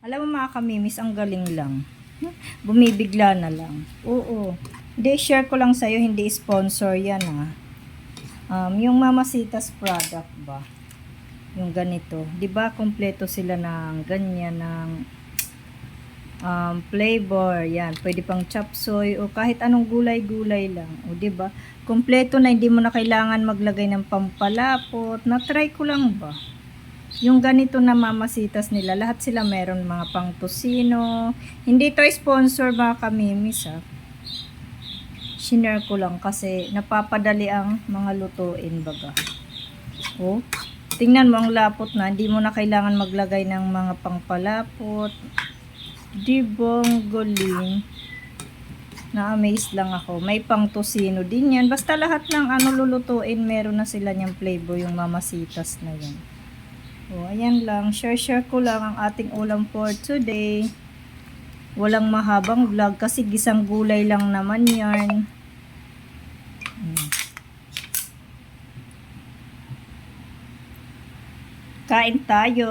Alam mo mga kamimis, ang galing lang. Bumibigla na lang. Oo. Hindi, share ko lang sa'yo, hindi sponsor yan ah. Yung Mamasitas product ba? Yung ganito. 'Di ba kumpleto sila ng ganyan, ng flavor. Yan, pwede pang chop suey o kahit anong gulay-gulay lang. O 'di ba? Kumpleto na, hindi mo na kailangan maglagay ng pampalapot. Na-try ko lang ba? Yung ganito na Mamasitas nila, lahat sila meron, mga pang tosino. Hindi to sponsor mga kamimis ha. Shinare ko lang kasi napapadali ang mga lutuin baga. Oh, tingnan mo ang lapot na, hindi mo na kailangan maglagay ng mga pangpalapot. Di ba ang galing? Na-amaze lang ako. May pang tosino din yan. Basta lahat ng ano lulutuin, meron na sila niyang flavor, yung Mamasitas na yan. O, ayan lang. Share ko lang ang ating ulam for today. Walang mahabang vlog kasi gisang gulay lang naman yan. Kain tayo.